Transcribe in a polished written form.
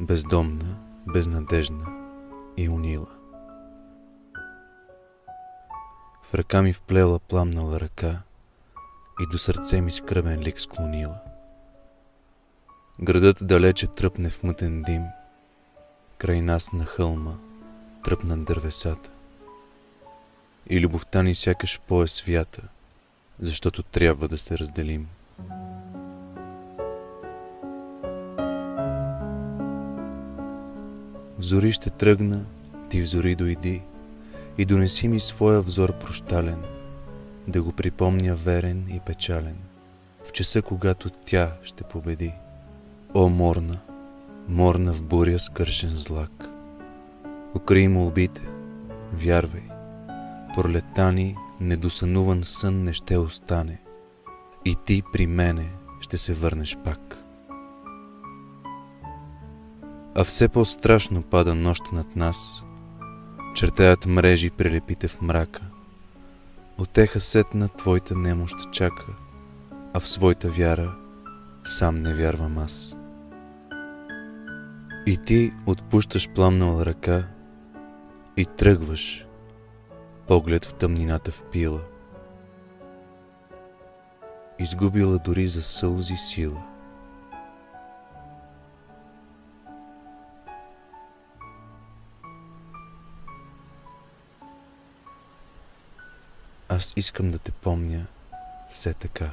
бездомна, безнадежна и унила. В ръка ми вплела пламнала ръка и до сърце ми скръбен лик склонила. Градът далече тръпне в мътен дим, край нас на хълма тръпнат дървесата. И любовта ни сякаш по-е свята, защото трябва да се разделим. В зори ще тръгна, ти в зори дойди и донеси ми своя взор прощален, да го припомня верен и печален, в часа, когато тя ще победи. О, морна, морна в буря скършен злак, укрий молбите, вярвай, пролетта ни недосънуван сън не ще остане и ти при мене ще се върнеш пак. А все по-страшно пада нощ над нас, чертаят мрежи прелепите в мрака. Отеха сетна твоята немощ чака, а в своята вяра сам не вярвам аз. И ти отпущаш пламнала ръка и тръгваш, поглед в тъмнината впила, изгубила дори за сълзи сила. Аз искам да те помня все така.